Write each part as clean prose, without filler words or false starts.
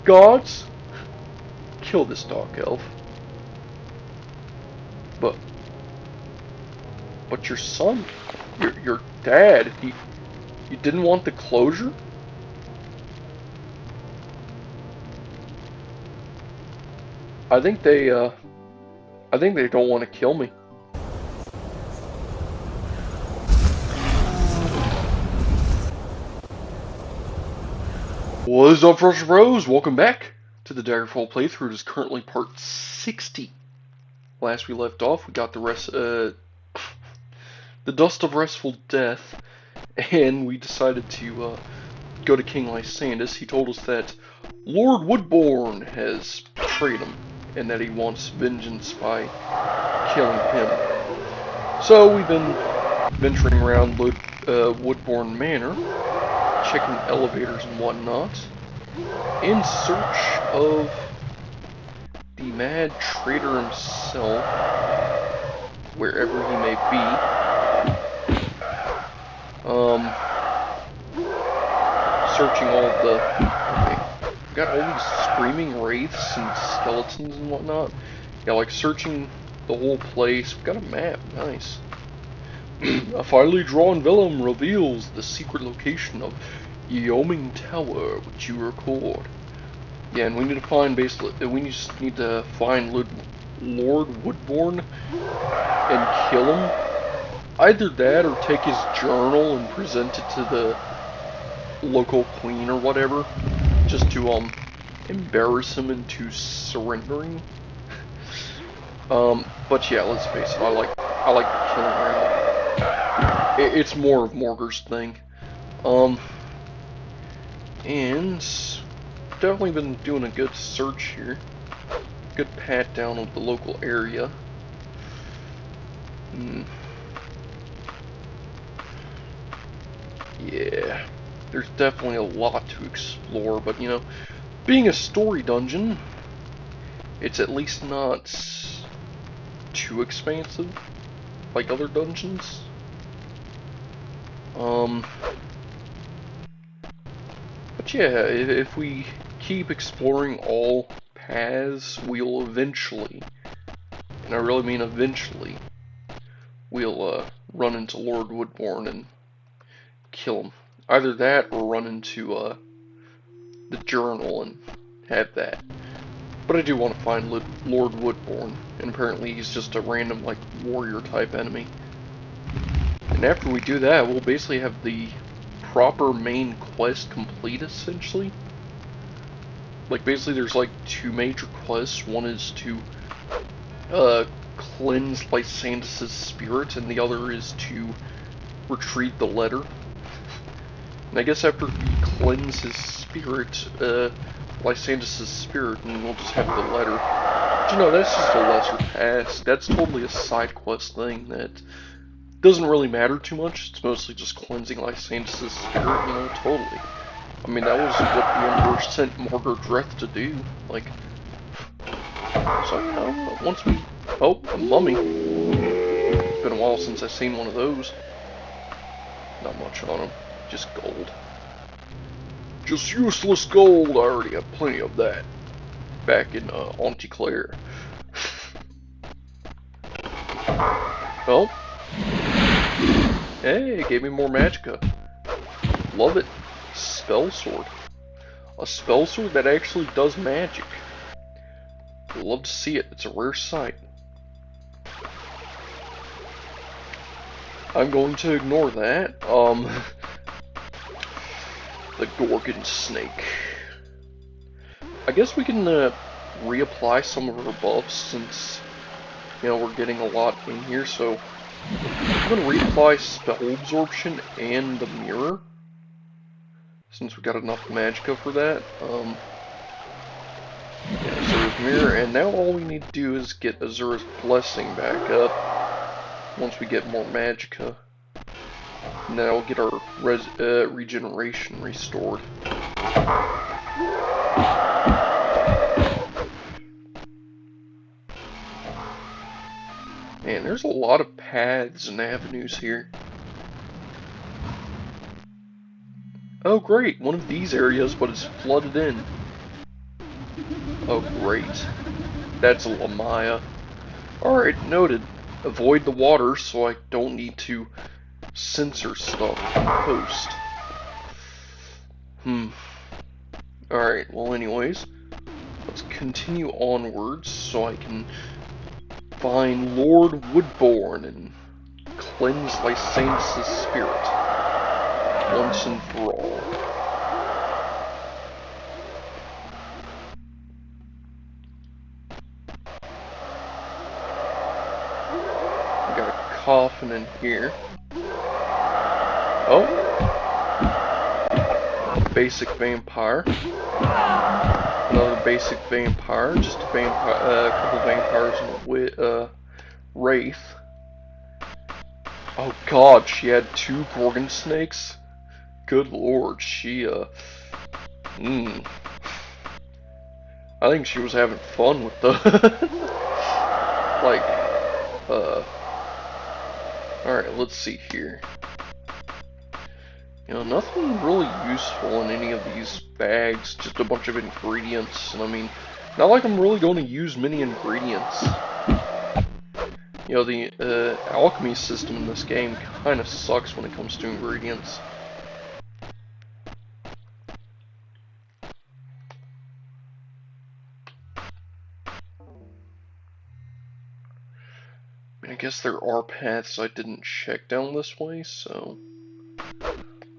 gods, kill this dark elf. But your son, your dad, you didn't want the closure? I think they don't want to kill me. What is up, Rush Bros? Welcome back to the Daggerfall playthrough. It is currently part 60. Last we left off, we got the Dust of Restful Death, and we decided to go to King Lysandus. He told us that Lord Woodbourne has betrayed him, and that he wants vengeance by killing him. So we've been venturing around Woodbourne Manor, checking elevators and whatnot, in search of the mad traitor himself, wherever he may be. Searching all of the... Okay, got all these screaming wraiths and skeletons and whatnot. Yeah, like searching the whole place. We've got a map, nice. A finely drawn vellum reveals the secret location of Yeoming Tower, which you record. Yeah, and we need to find we just need to find Lord Woodbourne and kill him. Either that or take his journal and present it to the local queen or whatever, just to embarrass him into surrendering. But yeah, let's face it, I like the killing route. It's more of Morgar's thing. And definitely been doing a good search here. Good pat down of the local area. Yeah, there's definitely a lot to explore, but you know, being a story dungeon, it's at least not too expansive like other dungeons. But yeah, if we keep exploring all paths, we'll eventually, and I really mean eventually, we'll run into Lord Woodbourne and kill him. Either that or run into the journal and have that. But I do want to find Lord Woodbourne, and apparently he's just a random, like, warrior type enemy. And after we do that, we'll basically have the proper main quest complete, essentially. Like, basically there's like two major quests. One is to cleanse Lysandus' spirit, and the other is to retrieve the letter. And I guess after we cleanse his spirit, Lysandus' spirit, and we'll just have the letter. But you know, that's just a lesser task. That's totally a side quest thing that doesn't really matter too much. It's mostly just cleansing Lysandus' spirit, you know, totally. I mean, that was what the Emperor sent Morgar Dreth to do. Like, so, you know, once we... Oh, a mummy. It's been a while since I've seen one of those. Not much on him. Just gold. Just useless gold. I already have plenty of that. Back in Auntie Claire. Oh. Hey, it gave me more magicka. Love it. Spell sword. A spell sword that actually does magic. I'd love to see it. It's a rare sight. I'm going to ignore that. The Gorgon Snake. I guess we can reapply some of our buffs since, you know, we're getting a lot in here. So I'm going to reapply Spell Absorption and the Mirror, since we got enough magicka for that. Yeah, Azura's Mirror, and now all we need to do is get Azura's Blessing back up once we get more magicka. And then I'll get our regeneration restored. Man, there's a lot of paths and avenues here. Oh great, one of these areas, but it's flooded in. Oh, great. That's a Lamaya. Alright, noted. Avoid the water so I don't need to censor stuff in post. Alright, well anyways, let's continue onwards so I can find Lord Woodbourne and cleanse Lysander's spirit once and for all. We got a coffin in here. Oh, basic vampire. Another basic vampire. Just a vampire, a couple vampires and a wraith. Oh God, she had 2 Gorgon snakes. Good lord, I think she was having fun with the, like, alright, let's see here. You know, nothing really useful in any of these bags, just a bunch of ingredients, and I mean, not like I'm really going to use many ingredients. You know, the alchemy system in this game kind of sucks when it comes to ingredients. I guess there are paths I didn't check down this way, so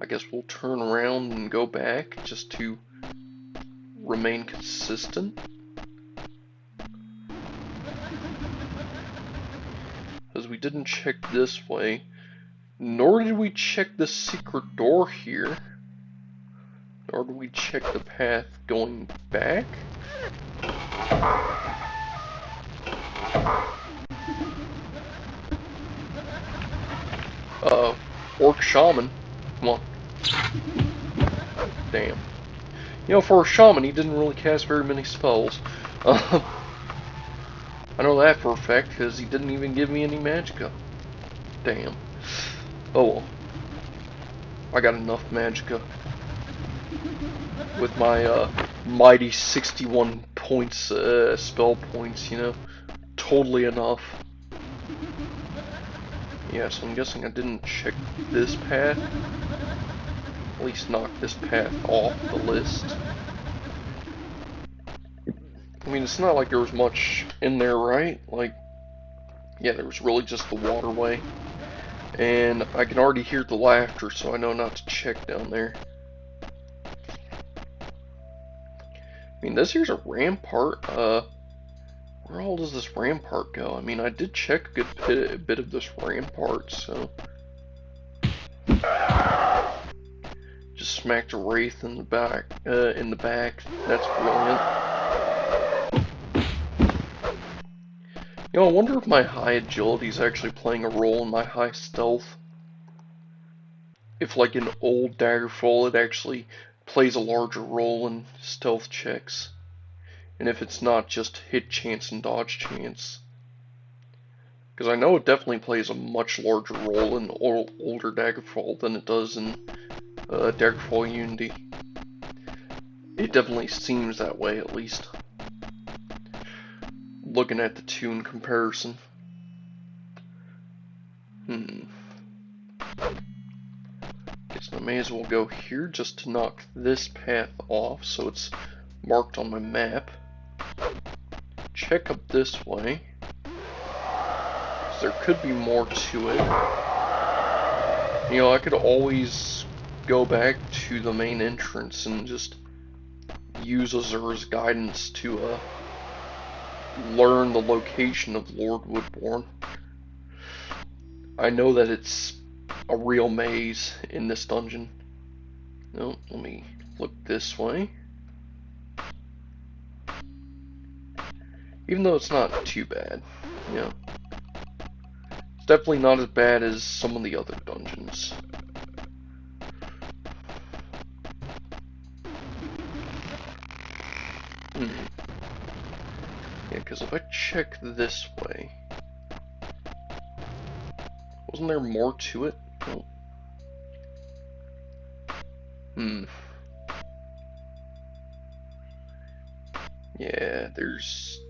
I guess we'll turn around and go back just to remain consistent. Because we didn't check this way, nor did we check the secret door here, nor did we check the path going back. Orc Shaman. Come on. Damn. You know, for a shaman, he didn't really cast very many spells. I know that for a fact, because he didn't even give me any magicka. Damn. Oh well. I got enough magicka. With my, mighty 61 points, spell points, you know. Totally enough. Yeah, so I'm guessing I didn't check this path. At least knock this path off the list. I mean, it's not like there was much in there, right? Like, yeah, there was really just the waterway. And I can already hear the laughter, so I know not to check down there. I mean, this here's a rampart. Where all does this rampart go? I mean, I did check a good bit of this rampart, so... Just smacked a wraith in the back. That's brilliant. You know, I wonder if my high agility is actually playing a role in my high stealth. If, like in old Daggerfall, it actually plays a larger role in stealth checks. And if it's not just hit chance and dodge chance. Because I know it definitely plays a much larger role in older Daggerfall than it does in Daggerfall Unity. It definitely seems that way, at least. Looking at the two in comparison. Guess I may as well go here just to knock this path off so it's marked on my map. Check up this way. Because there could be more to it. You know, I could always go back to the main entrance and just use Azur's guidance to learn the location of Lord Woodbourne. I know that it's a real maze in this dungeon. No, let me look this way. Even though it's not too bad, you know. It's definitely not as bad as some of the other dungeons. Yeah, because if I check this way... Wasn't there more to it? Oh. Yeah, there's...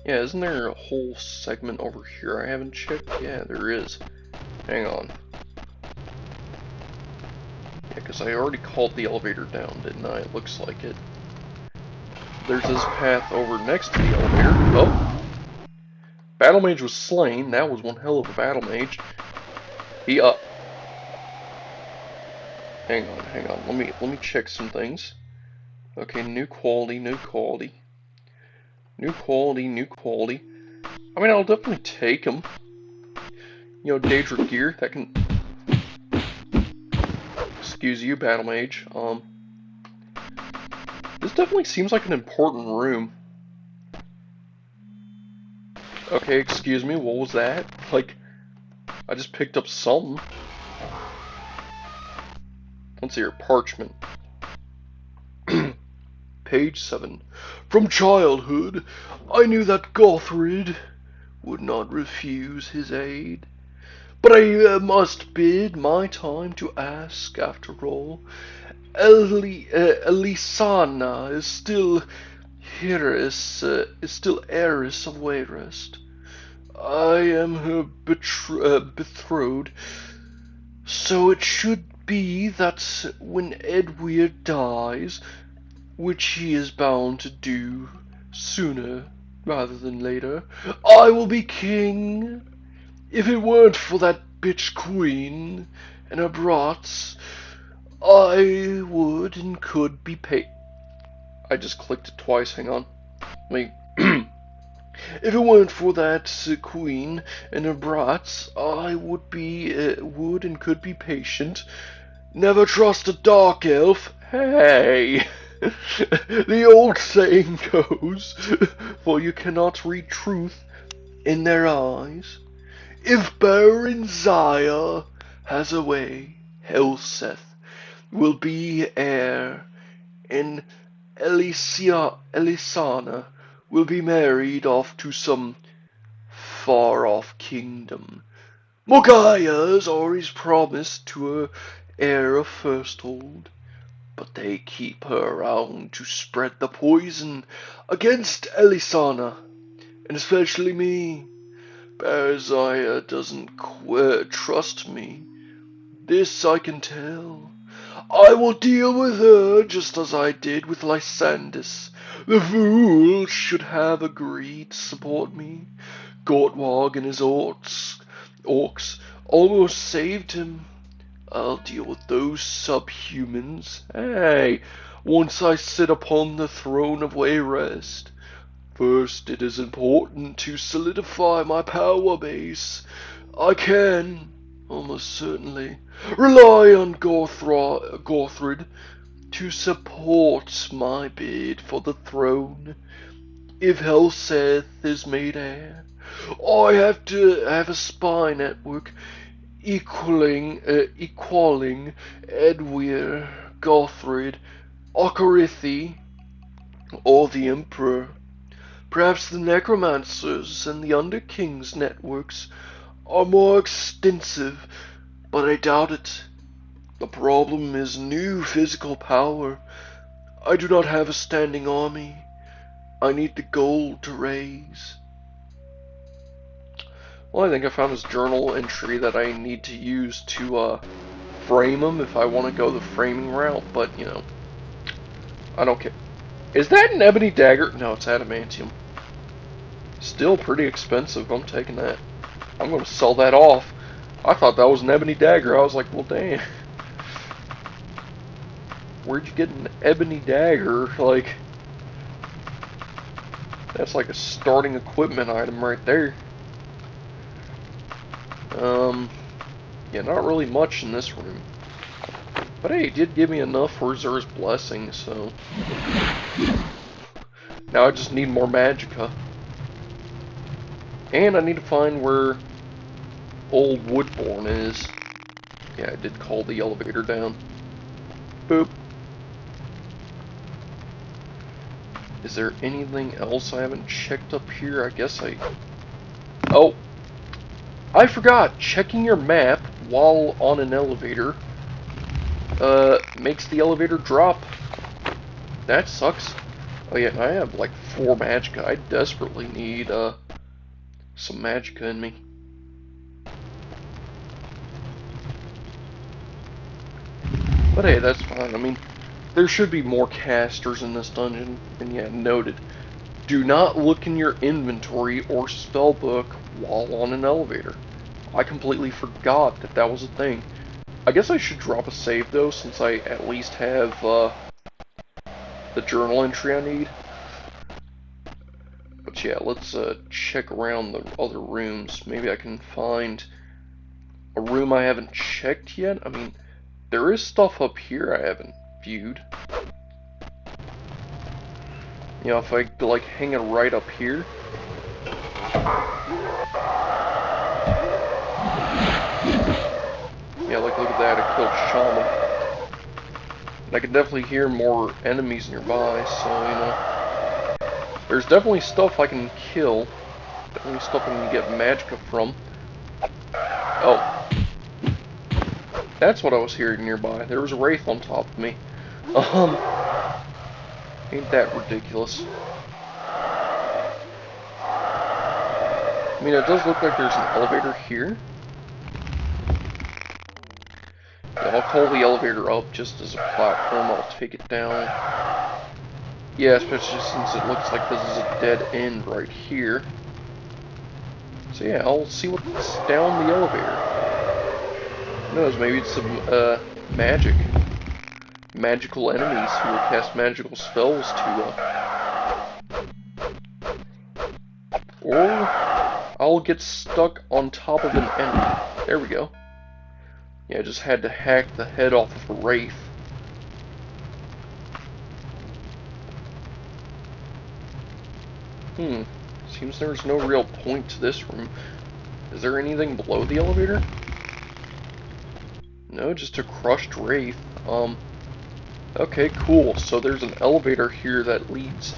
Yeah, isn't there a whole segment over here I haven't checked? Yeah, there is. Hang on. Yeah, because I already called the elevator down, didn't I? It looks like it. There's this path over next to the elevator. Oh! Battle Mage was slain. That was one hell of a Battle Mage. He up. Hang on. Let me check some things. Okay, new quality, new quality. New quality, new quality. I mean, I'll definitely take them. You know, Daedra gear, that can... Excuse you, Battle Mage. This definitely seems like an important room. Okay, excuse me, what was that? Like, I just picked up something. Let's see here, parchment. Page 7. From childhood, I knew that Gothrid would not refuse his aid. But I must bid my time to ask, after all. Elisana is still heiress of Wayrest. I am her betrothed, so it should be that when Edward dies, which he is bound to do sooner rather than later, I will be king. If it weren't for that bitch queen and her brats, I would and could be paid. I just clicked it twice, hang on. Wait. If it weren't for that queen and her brats, I would and could be patient. Never trust a dark elf. Hey! The old saying goes, for you cannot read truth in their eyes. If Baron Zaya has a way, Helseth will be heir, and Elisana will be married off to some far-off kingdom. Mogaya's always promised to her heir a firsthold, but they keep her around to spread the poison against Elisana, and especially me. Barzaya doesn't trust me. This I can tell. I will deal with her just as I did with Lysandus. The fool should have agreed to support me. Gortwag and his orcs almost saved him. I'll deal with those subhumans. Hey, once I sit upon the throne of Wayrest. First, it is important to solidify my power base. I can, almost certainly, rely on Gothrid to support my bid for the throne. If Helseth is made heir, I have to have a spy network equaling Edwir, Gothrid, Okarithi, or the Emperor. Perhaps the Necromancers and the Underking's networks are more extensive, but I doubt it. The problem is new physical power. I do not have a standing army. I need the gold to raise. Well, I think I found this journal entry that I need to use to frame them if I want to go the framing route, but, you know, I don't care. Is that an ebony dagger? No, it's adamantium. Still pretty expensive. I'm taking that. I'm going to sell that off. I thought that was an ebony dagger. I was like, well, damn. Where'd you get an ebony dagger? Like, that's like a starting equipment item right there. Yeah, not really much in this room. But hey, it did give me enough for Zer's blessing, so... Now I just need more magicka. And I need to find where old Woodbourne is. Yeah, I did call the elevator down. Boop. Is there anything else I haven't checked up here? I guess I... Oh! I forgot! Checking your map while on an elevator makes the elevator drop That sucks. Oh yeah, and I have like 4 magicka. I desperately need some magicka in me. But hey, that's fine. I mean, there should be more casters in this dungeon. And yeah, noted. Do not look in your inventory or spellbook while on an elevator. I completely forgot that that was a thing. I guess I should drop a save though, since I at least have the journal entry I need. But yeah, let's check around the other rooms. Maybe I can find a room I haven't checked yet. I mean, there is stuff up here I haven't viewed. You know, if I like hang it right up here. Yeah, like look at that, I killed Shaman. And I can definitely hear more enemies nearby, so you know. There's definitely stuff I can kill. Definitely stuff I can get magicka from. Oh. That's what I was hearing nearby. There was a wraith on top of me. Ain't that ridiculous? I mean, it does look like there's an elevator here. Yeah, I'll call the elevator up just as a platform. I'll take it down. Yeah, especially since it looks like this is a dead end right here. So yeah, I'll see what's down the elevator. Who knows, maybe it's some magic. Magical enemies who will cast magical spells to or I'll get stuck on top of an enemy. There we go. Yeah, I just had to hack the head off of a wraith. Seems there's no real point to this room. Is there anything below the elevator? No, just a crushed wraith. Okay, cool. So there's an elevator here that leads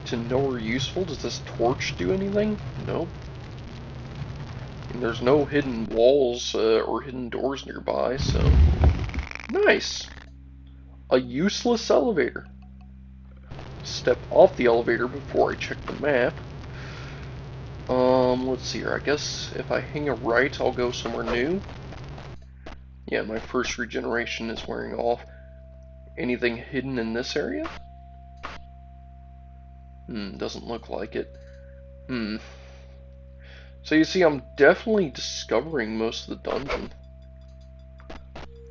to nowhere useful. Does this torch do anything? Nope. And there's no hidden walls or hidden doors nearby, so... Nice! A useless elevator. Step off the elevator before I check the map. Let's see here. I guess if I hang a right, I'll go somewhere new. Yeah, my first regeneration is wearing off. Anything hidden in this area? Doesn't look like it. So you see, I'm definitely discovering most of the dungeon.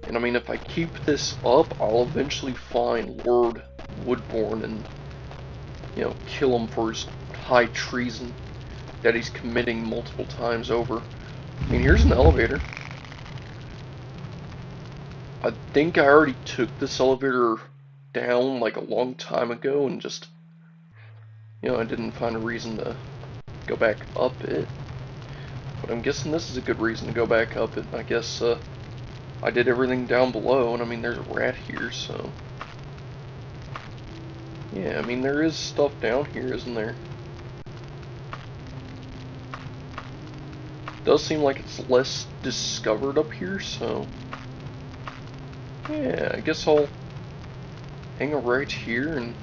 And I mean, if I keep this up, I'll eventually find Lord Woodbourne and, you know, kill him for his high treason that he's committing multiple times over. I mean, here's an elevator. I think I already took this elevator down like a long time ago and just, you know, I didn't find a reason to go back up it. But I'm guessing this is a good reason to go back up it. I guess I did everything down below, and I mean, there's a rat here, so... Yeah, I mean, there is stuff down here, isn't there? Does seem like it's less discovered up here, so... Yeah, I guess I'll hang a right here, and...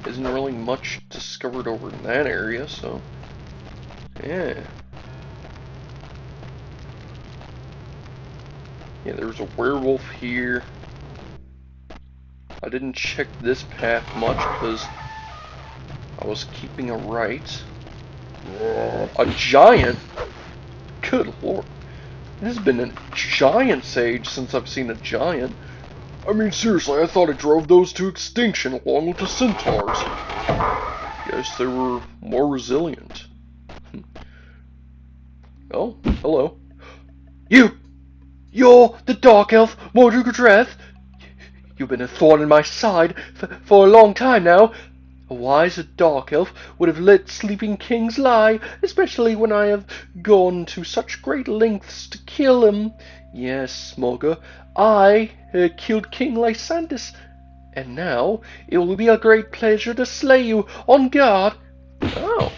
Isn't really much discovered over in that area, so... Yeah. Yeah, there's a werewolf here. I didn't check this path much because I was keeping a right. A giant? Good lord. It has been a giant's age since I've seen a giant. I mean, seriously, I thought it drove those to extinction along with the centaurs. Guess they were more resilient. Oh, hello. You're the Dark Elf, Mordred Dreth. You've been a thorn in my side for a long time now. A wise Dark Elf would have let sleeping kings lie, especially when I have gone to such great lengths to kill him. Yes, Morga, I killed King Lysantis, and now it will be a great pleasure to slay you on guard. Oh,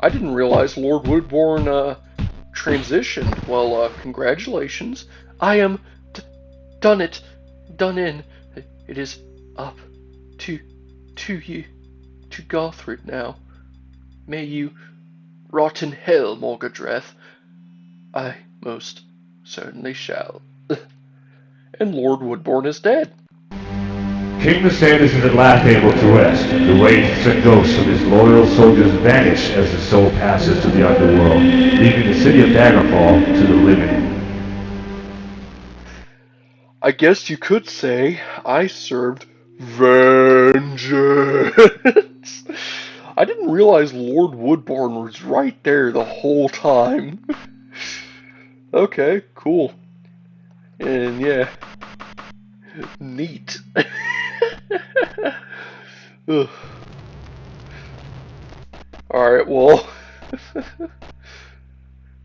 I didn't realize Lord Woodbourne transitioned. Well, congratulations. I am done in. It is up to you, to Garthrid now. May you rot in hell, Morgadreth. I most certainly shall. And Lord Woodbourne is dead. King Lysandus is at last able to rest. The wraiths and ghosts of his loyal soldiers vanish as the soul passes to the underworld, leaving the city of Daggerfall to the living. I guess you could say I served vengeance. I didn't realize Lord Woodbourne was right there the whole time. Okay, cool. And yeah, neat. Alright, well,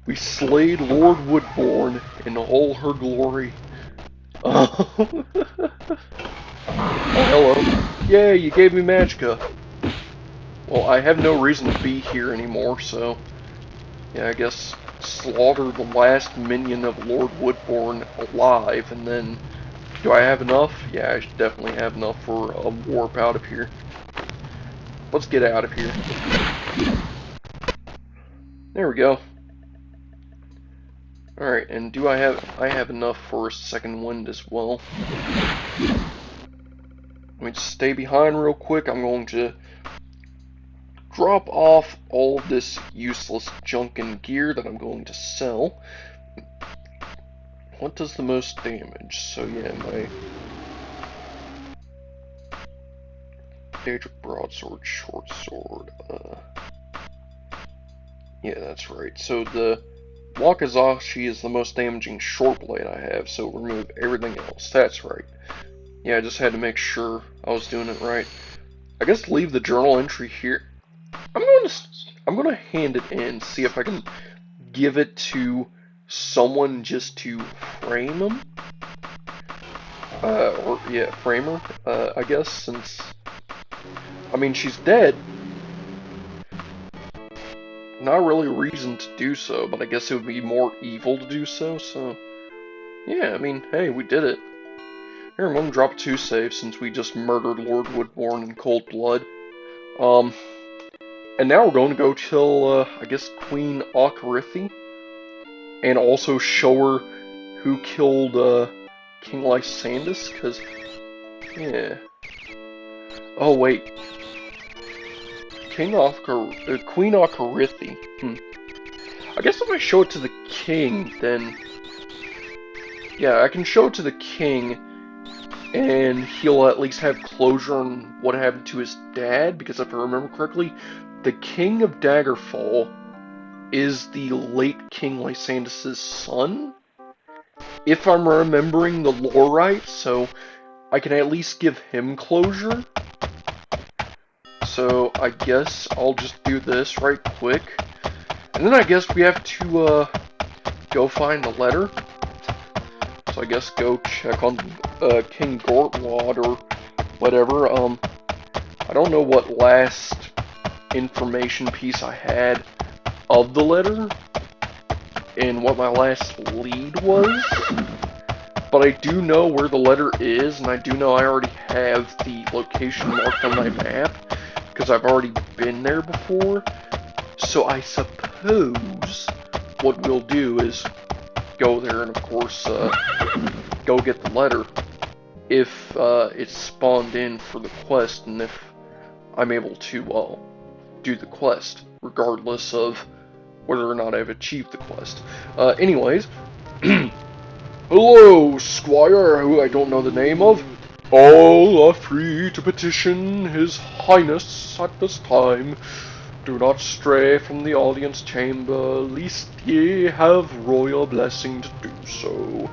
we slayed Lord Woodbourne in all her glory. Oh, hello. Yay, you gave me Magicka. Well, I have no reason to be here anymore, so yeah, I guess slaughter the last minion of Lord Woodbourne alive, and then do I have enough? Yeah, I should definitely have enough for a warp out of here. Let's get out of here. There we go. Alright, and do I have enough for a second wind as well. Let me just stay behind real quick. I'm going to drop off all this useless junk and gear that I'm going to sell. What does the most damage? So yeah, my Daedric Broadsword, Short Sword, yeah, that's right. So the Wakizashi is the most damaging short blade I have, so remove everything else. That's right. Yeah, I just had to make sure I was doing it right. I guess leave the journal entry here. I'm gonna hand it in, see if I can give it to someone just to frame them. Or yeah, frame her. I guess since I mean she's dead. Not really a reason to do so, but I guess it would be more evil to do so. So yeah, I mean, hey, we did it. Here, I'm gonna drop 2 saves since we just murdered Lord Woodbourne in cold blood. And now we're going to go kill, I guess, Queen Akarithi. And also show her who killed, King Lysandus, because, yeah. Oh, wait. Queen Akarithi. I guess if I show it to the king, then... Yeah, I can show it to the king, and he'll at least have closure on what happened to his dad, because if I remember correctly, the King of Daggerfall is the late King Lysandus' son, if I'm remembering the lore right, so I can at least give him closure. So I guess I'll just do this right quick, and then I guess we have to go find the letter. So I guess go check on King Gortwad or whatever. I don't know what last information piece I had of the letter and what my last lead was, but I do know where the letter is, and I do know I already have the location marked on my map because I've already been there before. So I suppose what we'll do is go there and of course go get the letter if it's spawned in for the quest, and if I'm able to do the quest regardless of whether or not I've achieved the quest. Anyways, hello, Squire, who I don't know the name of. All are free to petition His Highness at this time. Do not stray from the audience chamber, lest ye have royal blessing to do so.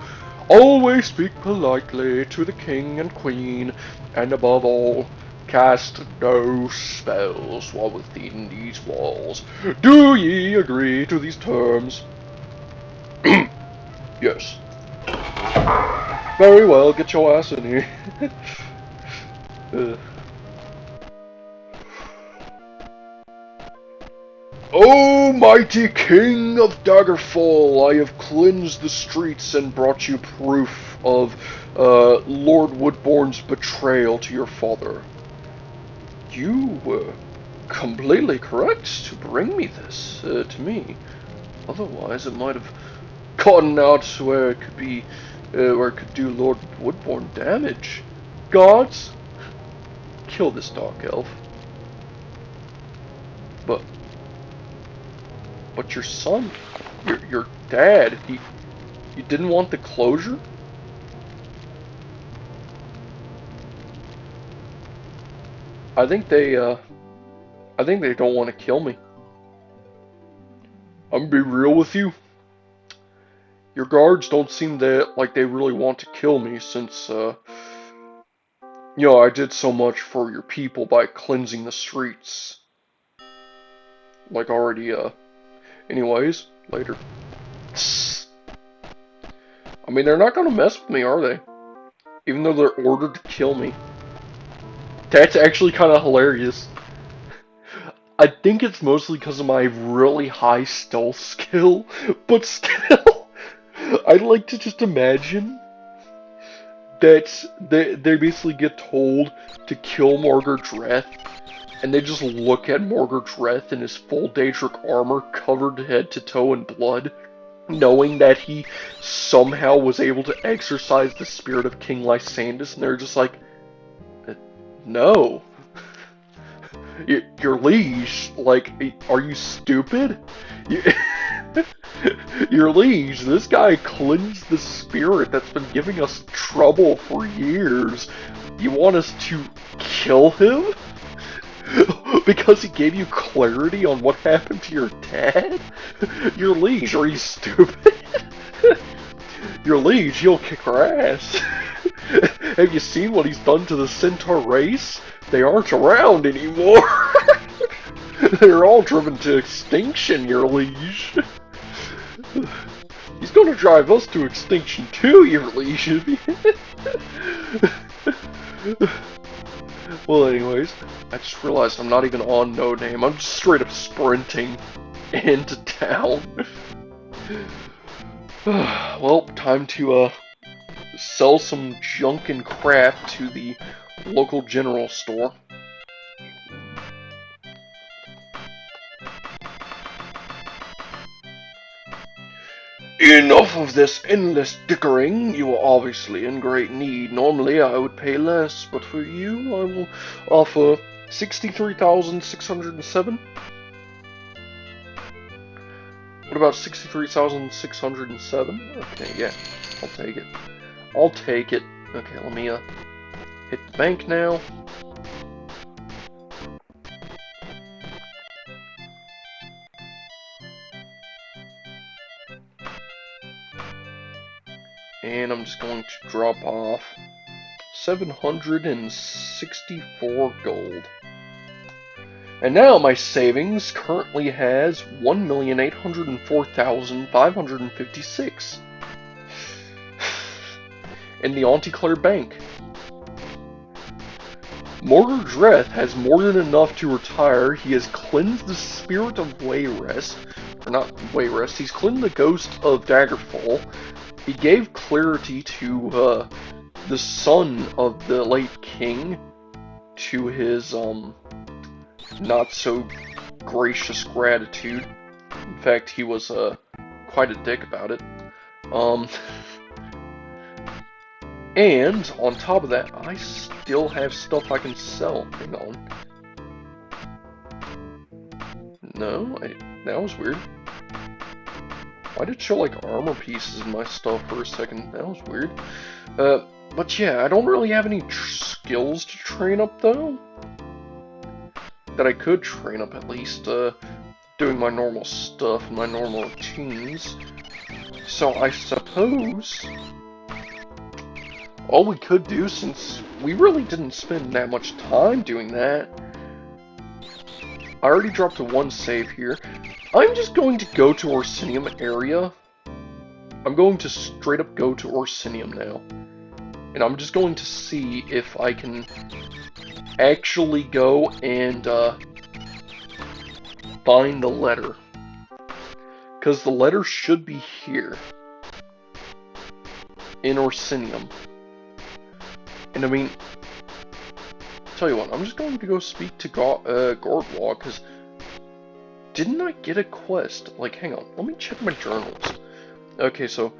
Always speak politely to the king and queen, and above all, cast no spells while within these walls. Do ye agree to these terms? Yes. Very well, get your ass in here. O mighty king of Daggerfall, I have cleansed the streets and brought you proof of Lord Woodbourne's betrayal to your father. You were completely correct to bring me this, to me. Otherwise, it might have gotten out where it could be, where it could do Lord Woodbourne damage. Guards, kill this dark elf. But your son, your dad, you didn't want the closure? I think they don't want to kill me. I'm gonna be real with you. Your guards don't seem like they really want to kill me since, you know, I did so much for your people by cleansing the streets. Like already, anyways, later. I mean, they're not gonna mess with me, are they? Even though they're ordered to kill me. That's actually kind of hilarious. I think it's mostly because of my really high stealth skill, but still, I'd like to just imagine that they basically get told to kill Morgardreth, and they just look at Morgardreth in his full Daedric armor covered head to toe in blood, knowing that he somehow was able to exorcise the spirit of King Lysandus, and they're just like, no. Your liege, like, are you stupid? Your liege, this guy cleansed the spirit that's been giving us trouble for years. You want us to kill him? Because he gave you clarity on what happened to your dad? Your liege, are you stupid? Your liege, he'll kick our ass. Have you seen what he's done to the centaur race? They aren't around anymore. They're all driven to extinction, your liege. He's gonna drive us to extinction too, your liege. Well, anyways, I just realized I'm not even on No Name. I'm just straight up sprinting into town. Well, time to sell some junk and crap to the local general store. Enough of this endless dickering. You are obviously in great need. Normally I would pay less, but for you I will offer 63,607. What about 63,607? Okay, yeah, I'll take it. I'll take it. Okay, let me hit the bank now. And I'm just going to drop off 764 gold. And now my savings currently has 1,804,556 in the Auntie Bank. Morgardreth has more than enough to retire. He has cleansed the spirit of Wayrest, or not Wayrest, he's cleansed the ghost of Daggerfall. He gave clarity to the son of the late king, to his not so gracious gratitude. In fact, he was quite a dick about it. And on top of that, I still have stuff I can sell. Hang on. No, that was weird. Why did it show like armor pieces in my stuff for a second? That was weird. But yeah, I don't really have any skills to train up though. That I could train up at least, doing my normal stuff and my normal routines. So I suppose all we could do, since we really didn't spend that much time doing that, I already dropped to one save here. I'm just going to go to Orsinium area. I'm going to straight up go to Orsinium now. And I'm just going to see if I can actually go and find the letter. Because the letter should be here. in Orsinium. And I mean, tell you what, I'm just going to go speak to Gordwall, because didn't I get a quest? Like, hang on, let me check my journals. Okay, so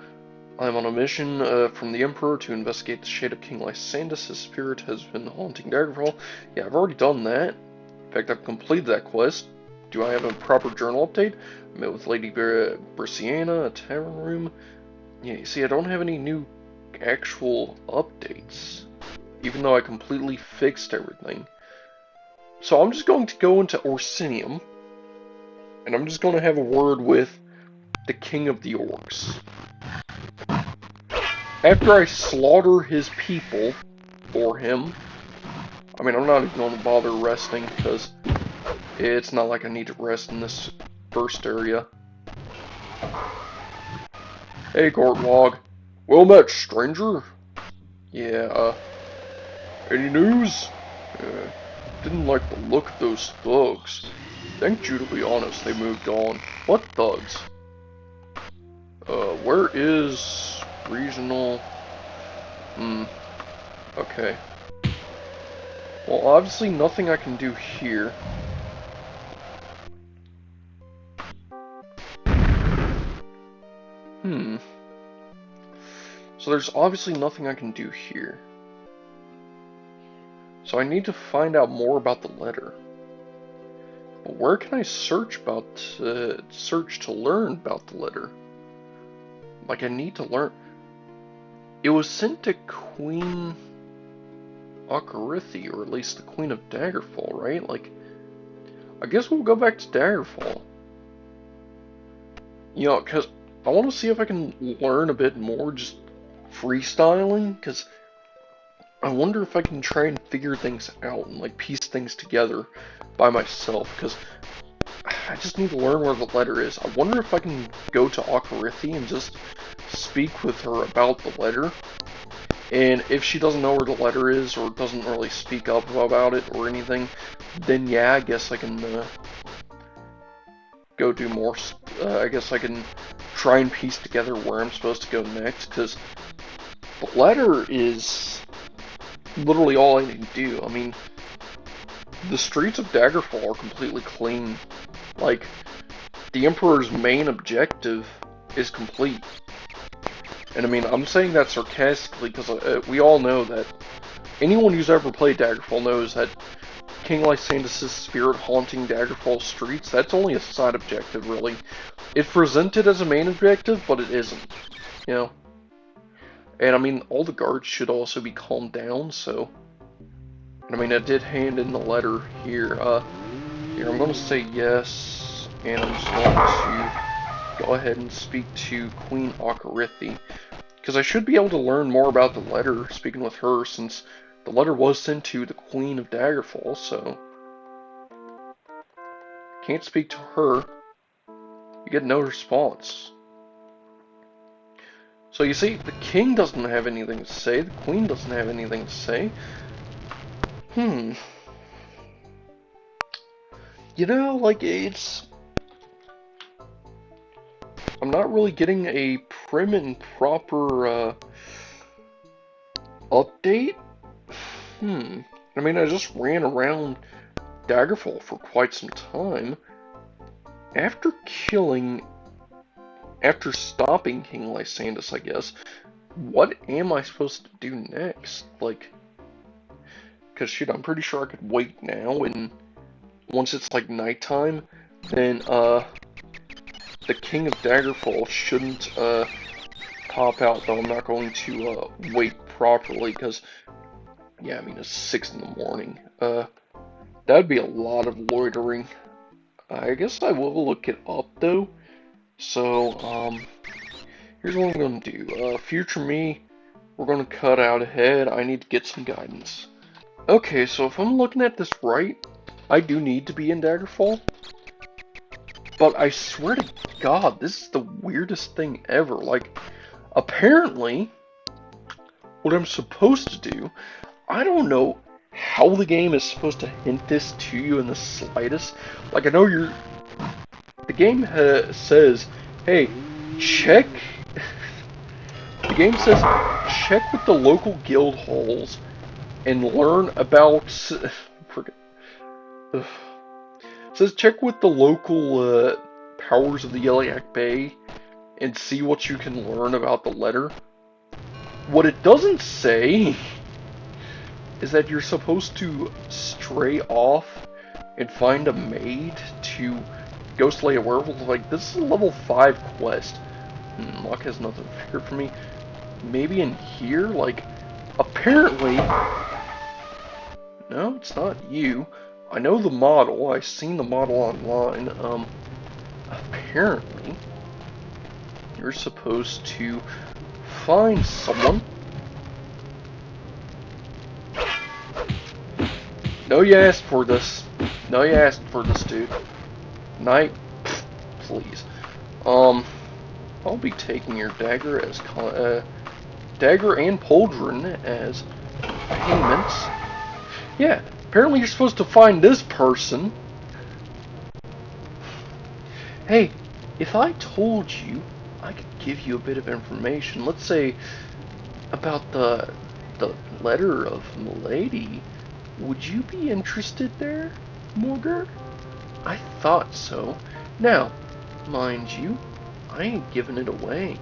I'm on a mission from the Emperor to investigate the shade of King Lysander's spirit has been haunting Daggerfall. Yeah, I've already done that. In fact, I've completed that quest. Do I have a proper journal update? I met with Lady Bersiana, a tavern room. Yeah, you see, I don't have any new actual updates, even though I completely fixed everything. So I'm just going to go into Orsinium, and I'm just going to have a word with the King of the Orcs. After I slaughter his people for him, I mean, I'm not even going to bother resting, because it's not like I need to rest in this first area. Hey, Gortlog. Well met, stranger. Yeah, any news? Didn't like the look of those thugs. Think you, to be honest, they moved on. What thugs? Where is regional? Okay. Well, obviously nothing I can do here. So there's obviously nothing I can do here. So I need to find out more about the letter. But where can I search to learn about the letter? Like, I need to learn. It was sent to Queen Okarithi, or at least the Queen of Daggerfall, right? Like, I guess we'll go back to Daggerfall. You know, because I want to see if I can learn a bit more just freestyling, because I wonder if I can try and figure things out and, like, piece things together by myself, because I just need to learn where the letter is. I wonder if I can go to Okarithi and just speak with her about the letter. And if she doesn't know where the letter is, or doesn't really speak up about it or anything, then yeah, I guess I can go do more. I guess I can try and piece together where I'm supposed to go next, because the letter is literally all I need to do. I mean, the streets of Daggerfall are completely clean. Like, the Emperor's main objective is complete. And I mean, I'm saying that sarcastically, because we all know that anyone who's ever played Daggerfall knows that King Lysander's spirit haunting Daggerfall streets, that's only a side objective, really. It's presented as a main objective, but it isn't, you know? And I mean, all the guards should also be calmed down, so... And I mean, I did hand in the letter here. Here, I'm going to say yes, and I'm just going to go ahead and speak to Queen Okarithi, because I should be able to learn more about the letter, speaking with her, since the letter was sent to the Queen of Daggerfall, so... Can't speak to her. You get no response. So you see, the king doesn't have anything to say, the queen doesn't have anything to say. You know, like, it's... I'm not really getting a prim and proper, update? I mean, I just ran around Daggerfall for quite some time. After stopping King Lysander, I guess, what am I supposed to do next? Like, because shit, I'm pretty sure I could wait now, and once it's like nighttime, then the King of Daggerfall shouldn't pop out, though I'm not going to wait properly, because, yeah, I mean, it's 6 in the morning. That'd be a lot of loitering. I guess I will look it up, though. So, here's what I'm going to do. Future me, we're going to cut out ahead. I need to get some guidance. Okay, so if I'm looking at this right, I do need to be in Daggerfall. But I swear to God, this is the weirdest thing ever. Like, apparently, what I'm supposed to do, I don't know how the game is supposed to hint this to you in the slightest. Like, I know the game says, hey, check The game says check with the local guild halls and learn about. It says check with the local powers of the Iliac Bay and see what you can learn about the letter. What it doesn't say is that you're supposed to stray off and find a maid to go slay a werewolf. Like, this is a level 5 quest. Luck has nothing here for me. Maybe in here? Like, apparently... No, it's not you. I know the model. I've seen the model online. Apparently... You're supposed to find someone. No, you asked for this. No, you asked for this, dude. Night, please. I'll be taking your dagger as dagger and pauldron as payments. Yeah, apparently you're supposed to find this person. Hey, if I told you I could give you a bit of information, let's say about the letter of Milady, would you be interested there, Morger? I thought so. Now, mind you, I ain't giving it away.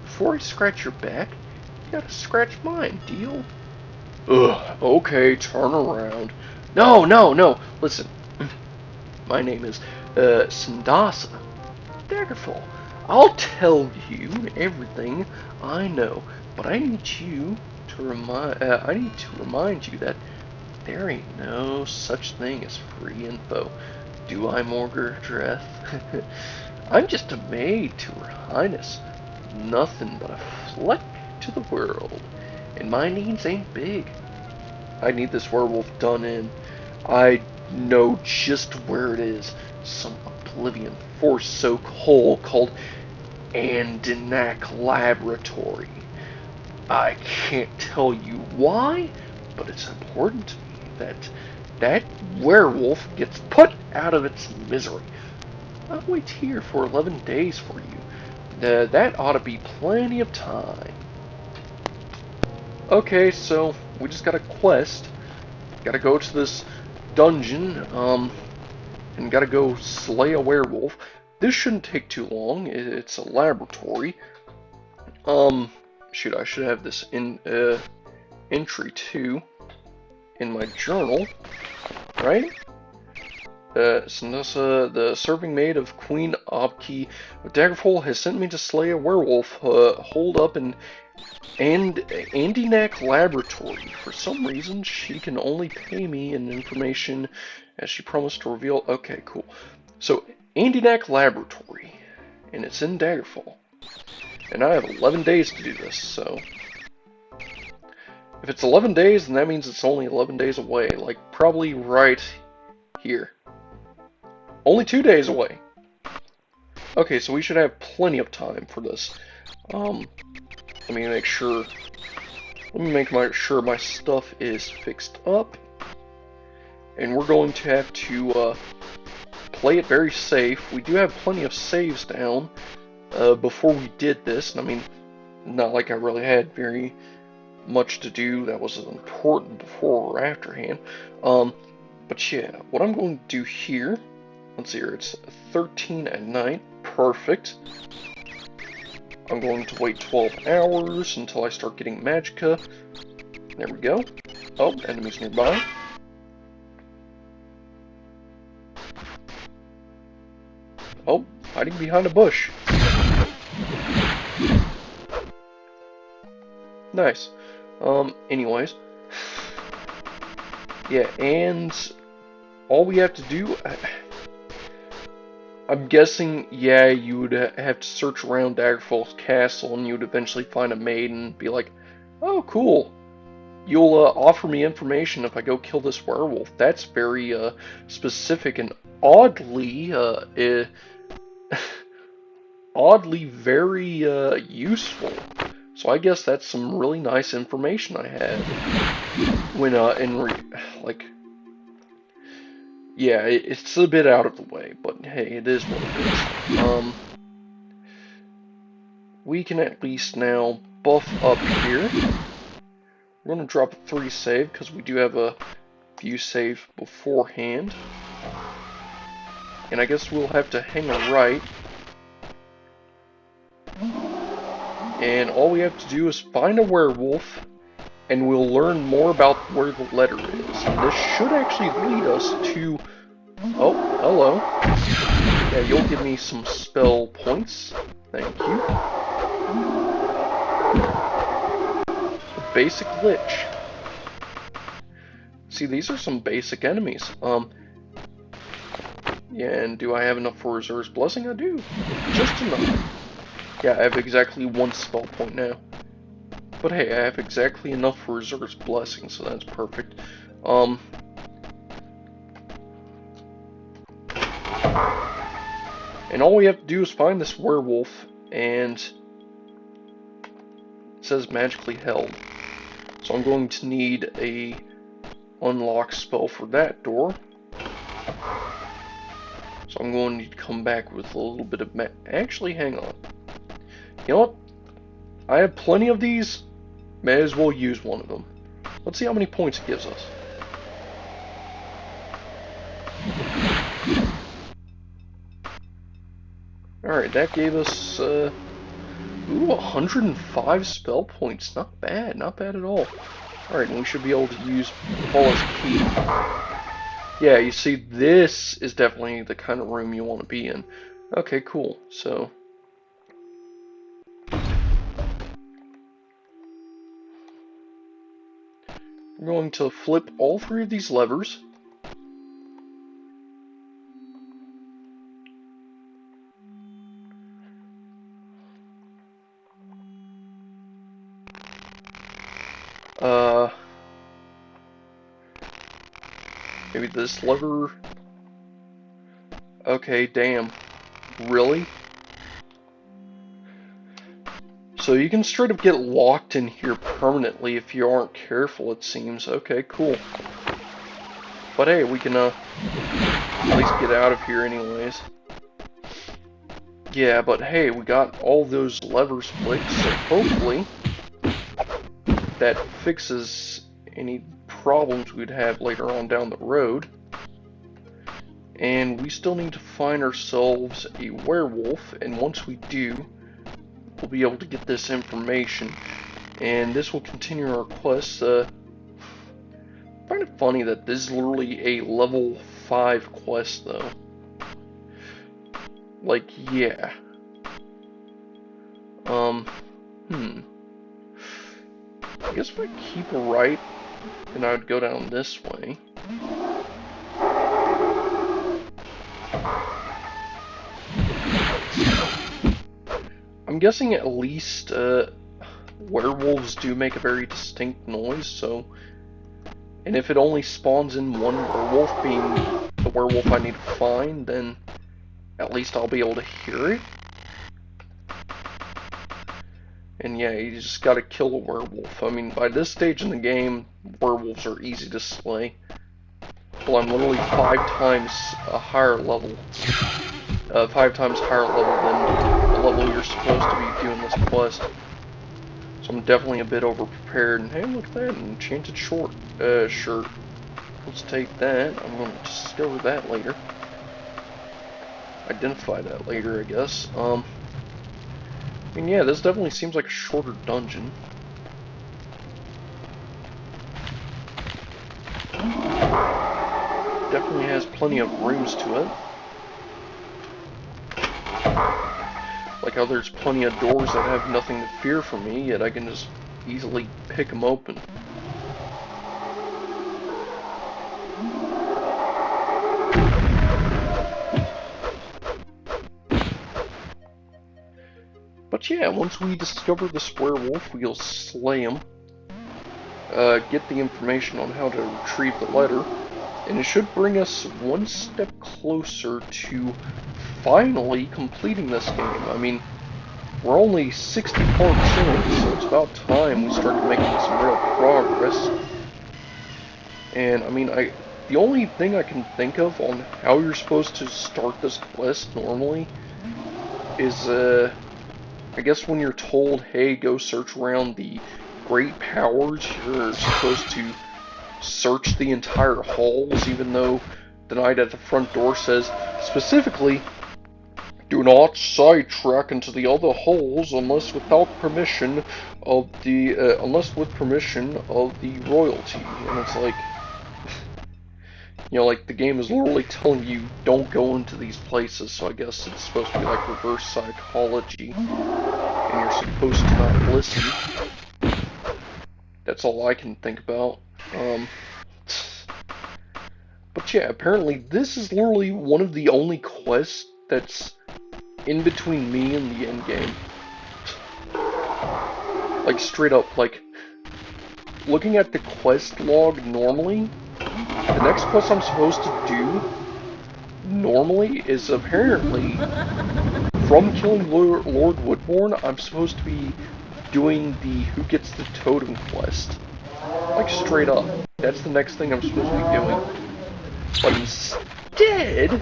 Before I scratch your back, you gotta scratch mine, deal? Ugh, okay, turn around. No, no, no, listen. My name is, Sandasa. Daggerfall. I'll tell you everything I know, but I need you to remind you that there ain't no such thing as free info. Do I, Morger Dreth? I'm just a maid to her highness. Nothing but a fleck to the world. And my needs ain't big. I need this werewolf done in. I know just where it is. Some Oblivion Force-soaked hole called Andinak Laboratory. I can't tell you why, but it's important to me that that werewolf gets put out of its misery. I'll wait here for 11 days for you. That ought to be plenty of time. Okay, so we just got a quest. Gotta go to this dungeon, and gotta go slay a werewolf. This shouldn't take too long. It's a laboratory. Shoot, I should have this in entry too in my journal, right? Sandasa, the serving maid of Queen Obki of Daggerfall, has sent me to slay a werewolf holed up in Andinak Laboratory. For some reason, she can only pay me in information as she promised to reveal. Okay, cool. So, Andinak Laboratory, and it's in Daggerfall. And I have 11 days to do this, so... If it's 11 days, then that means it's only 11 days away. Like, probably right here. Only 2 days away. Okay, so we should have plenty of time for this. Let me make sure... Let me make sure my stuff is fixed up. And we're going to have to, play it very safe. We do have plenty of saves down. Before we did this, and I mean, not like I really had very much to do that was important before or afterhand. But yeah, what I'm going to do here, let's see here, it's 13 at night, perfect. I'm going to wait 12 hours until I start getting magicka. There we go. Oh, enemies nearby. Oh, hiding behind a bush. Nice. Anyways. Yeah, and all we have to do... I'm guessing, yeah, you would have to search around Daggerfall's castle and you would eventually find a maid and be like, oh, cool. You'll offer me information if I go kill this werewolf. That's very specific and oddly, oddly very useful. So I guess that's some really nice information I had when yeah, it's a bit out of the way, but hey, it is what it is. We can at least now buff up here. We're going to drop a 3 save because we do have a few save beforehand. And I guess we'll have to hang a right. And all we have to do is find a werewolf, and we'll learn more about where the letter is. And this should actually lead us to... Oh, hello. Yeah, you'll give me some spell points. Thank you. Basic Lich. See, these are some basic enemies. Yeah, and do I have enough for Reserve's Blessing? I do. Just enough. Yeah, I have exactly 1 spell point now. But hey, I have exactly enough for Reserve's Blessing, so that's perfect. And all we have to do is find this werewolf, and it says magically held. So I'm going to need a unlock spell for that door. So I'm going to need to come back with a little bit of actually, hang on. You know what? I have plenty of these. May as well use one of them. Let's see how many points it gives us. Alright, that gave us, ooh, 105 spell points. Not bad at all. Alright, and we should be able to use Paula's key. Yeah, you see, this is definitely the kind of room you want to be in. Okay, cool. So... we're going to flip all 3 of these levers. Maybe this lever. Okay, damn. Really? So you can straight up get locked in here permanently if you aren't careful, it seems. Okay, cool. But hey, we can at least get out of here anyways. Yeah, but hey, we got all those levers flicked, so hopefully that fixes any problems we'd have later on down the road. And we still need to find ourselves a werewolf, and once we do, we'll be able to get this information. And this will continue our quest. I find it funny that this is literally a level 5 quest, though. Like, yeah. I guess if I keep a right, then I would go down this way. I'm guessing at least werewolves do make a very distinct noise, so... and if it only spawns in one werewolf, being the werewolf I need to find, then at least I'll be able to hear it. And yeah, you just gotta kill a werewolf. I mean, by this stage in the game, werewolves are easy to slay. Well, I'm literally 5 times a higher level. 5 times higher level than the level you're supposed to be doing this quest. So I'm definitely a bit overprepared. And hey, look at that, an enchanted shirt. Let's take that. I'm going to discover that later. Identify that later, I guess. I mean, yeah, this definitely seems like a shorter dungeon. Definitely has plenty of rooms to it. Like how there's plenty of doors that have nothing to fear from me, yet I can just easily pick them open. But yeah, once we discover this werewolf, we'll slay him, get the information on how to retrieve the letter, and it should bring us one step closer to finally completing this game. I mean, we're only 60 parts in, so it's about time we started making some real progress. And I mean, the only thing I can think of on how you're supposed to start this quest normally is I guess when you're told, hey, go search around the Great Powers, you're supposed to search the entire halls, even though the knight at the front door says, specifically, do not sidetrack into the other halls unless with permission of the royalty. And it's like, you know, like the game is literally telling you don't go into these places. So I guess it's supposed to be like reverse psychology, and you're supposed to not listen. That's all I can think about. But yeah, apparently this is literally one of the only quests that's in between me and the end game. Like, straight up, like, looking at the quest log normally, the next quest I'm supposed to do normally is apparently, from killing Lord Woodbourne, I'm supposed to be doing the Who Gets the Totem quest. Like, straight up. That's the next thing I'm supposed to be doing. But instead,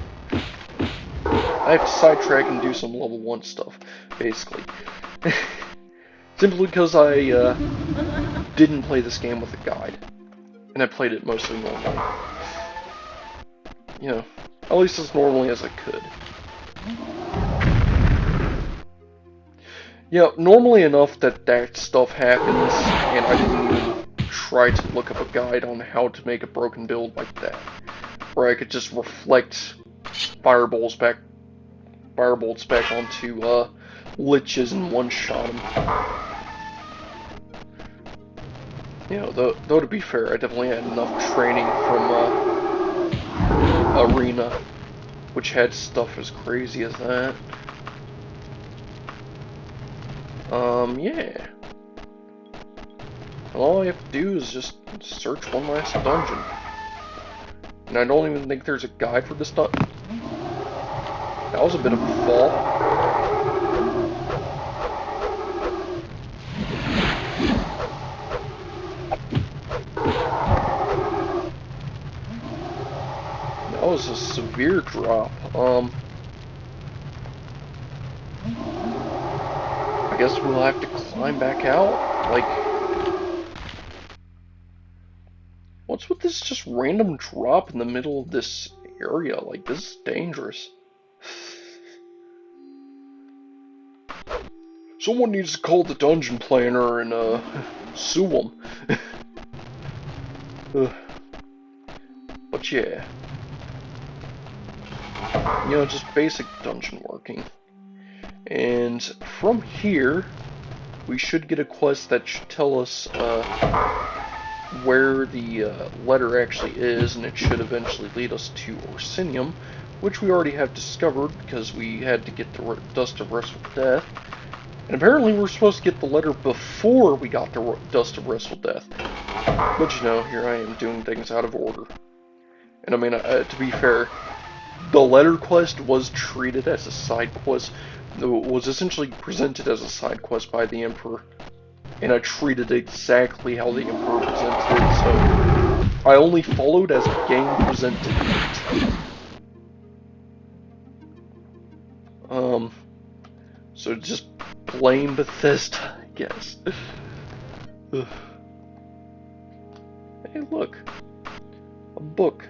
I have to sidetrack and do some level 1 stuff, basically. Simply because I didn't play this game with a guide. And I played it mostly normally. You know, at least as normally as I could. Yeah, normally enough that that stuff happens, and I didn't even try to look up a guide on how to make a broken build like that. Where I could just reflect firebolts back onto liches and one-shot them. You know, though to be fair, I definitely had enough training from Arena, which had stuff as crazy as that. Yeah. All I have to do is just search one last dungeon. And I don't even think there's a guide for this dungeon. That was a bit of a fall. That was a severe drop. I guess we'll have to climb back out. Like, what's with this just random drop in the middle of this area? Like, this is dangerous. Someone needs to call the dungeon planner and, sue him. But yeah. You know, just basic dungeon working. And from here, we should get a quest that should tell us, where the letter actually is, and it should eventually lead us to Orsinium, which we already have discovered because we had to get the Dust of Restful Death. And apparently we're supposed to get the letter before we got the Dust of Restful Death. But you know, here I am doing things out of order. And I mean, to be fair, the letter quest was treated as a side quest, was essentially presented as a side quest by the Emperor. And I treated it exactly how the Emperor presented it, so I only followed as the game presented it. So just blame Bethesda, I guess. Hey, look. A book.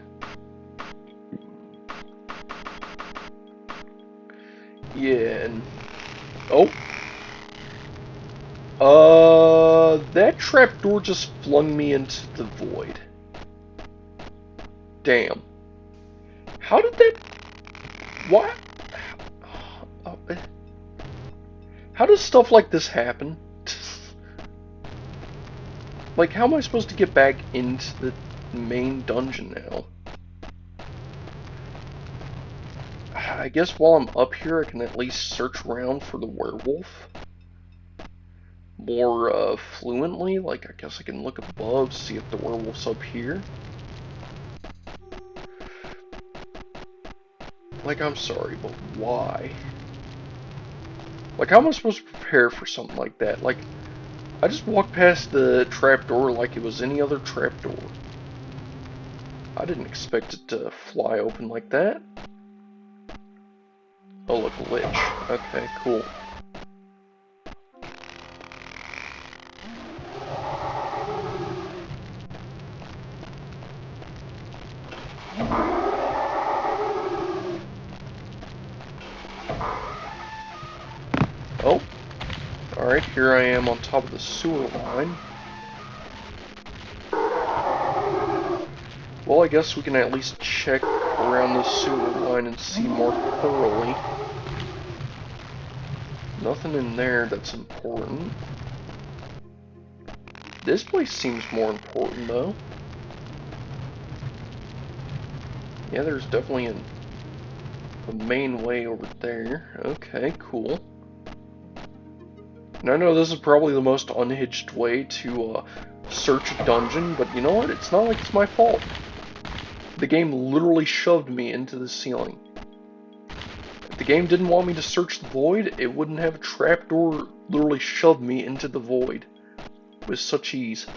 Yeah, and... Oh. That trapdoor just flung me into the void. Damn. How did that... What? How does stuff like this happen? Like, how am I supposed to get back into the main dungeon now? I guess while I'm up here, I can at least search around for the werewolf more fluently. Like, I guess I can look above, see if the werewolf's up here. Like, I'm sorry, but why? Like, how am I supposed to prepare for something like that? Like, I just walked past the trapdoor like it was any other trapdoor. I didn't expect it to fly open like that. Oh, look, lich. Okay, cool. Oh, alright, here I am on top of the sewer line. Well, I guess we can at least check around the sewer line and see more thoroughly. Nothing in there that's important. This place seems more important, though. Yeah, there's definitely a main way over there. Okay, cool. And I know this is probably the most unhinged way to search a dungeon, but you know what? It's not like it's my fault. The game literally shoved me into the ceiling. If the game didn't want me to search the void, it wouldn't have a trapdoor literally shove me into the void with such ease.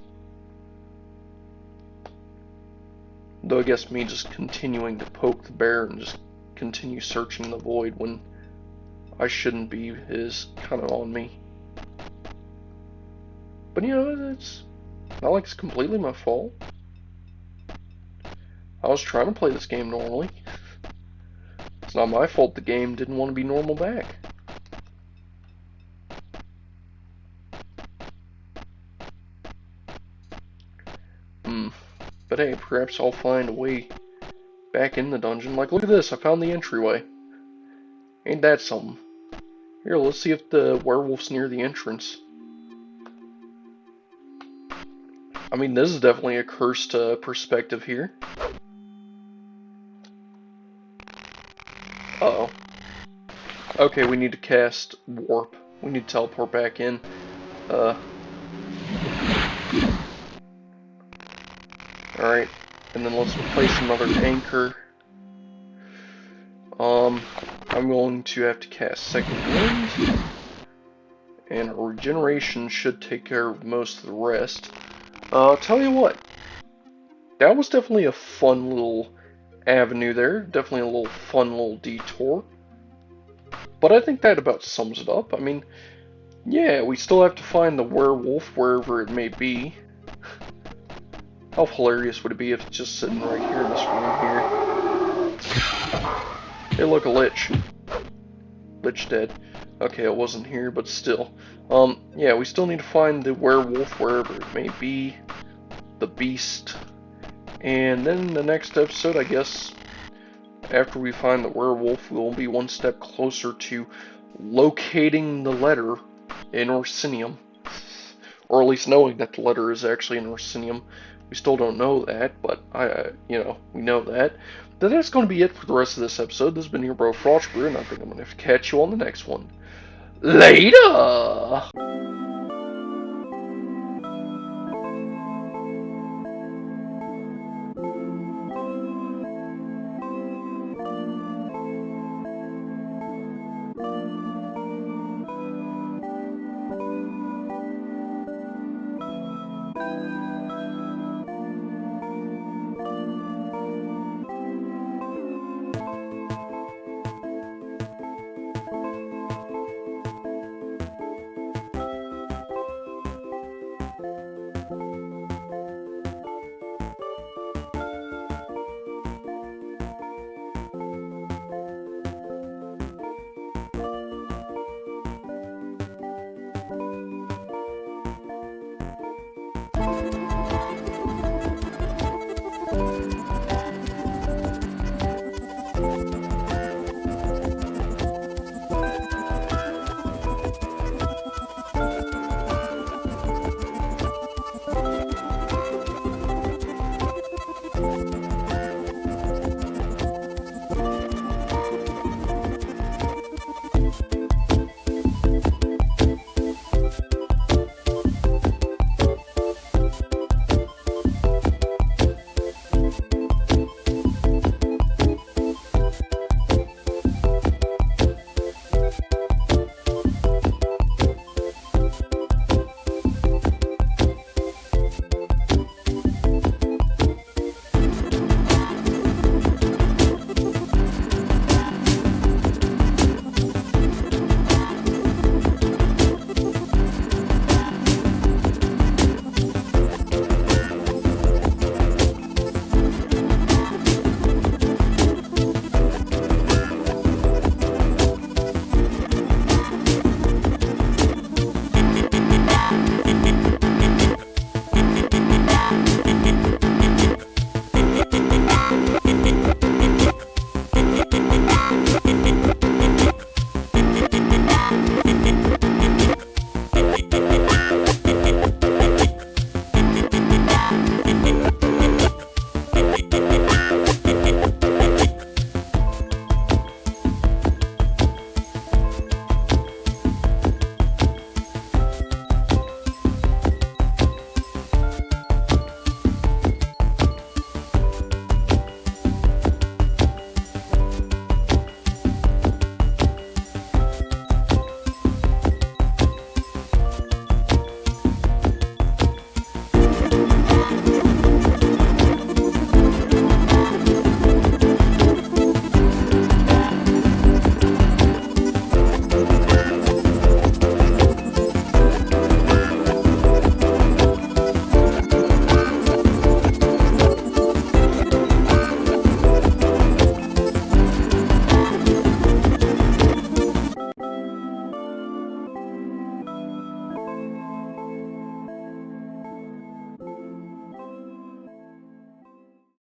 Though I guess me just continuing to poke the bear and just continue searching the void when I shouldn't be is kind of on me. But you know, it's not like it's completely my fault. I was trying to play this game normally. It's not my fault the game didn't want to be normal back. But hey, perhaps I'll find a way back in the dungeon. Like, look at this, I found the entryway. Ain't that something? Here, let's see if the werewolf's near the entrance. I mean, this is definitely a cursed perspective here. Uh-oh. Okay, we need to cast warp. We need to teleport back in. Alright, and then let's place another anchor. I'm going to have to cast Second Wind. And regeneration should take care of most of the rest. Tell you what. That was definitely a fun little avenue there. Definitely a little fun little detour. But I think that about sums it up. I mean, yeah, we still have to find the werewolf wherever it may be. How hilarious would it be if it's just sitting right here in this room here? Hey, look, a lich. Lich dead. Okay, it wasn't here, but still. Yeah, we still need to find the werewolf wherever it may be. The beast. And then the next episode, I guess, after we find the werewolf, we'll be one step closer to locating the letter in Orsinium. Or at least knowing that the letter is actually in Orsinium. We still don't know that, but we know that. But that's going to be it for the rest of this episode. This has been your bro Frostbrew, and I think I'm going to catch you on the next one. Later!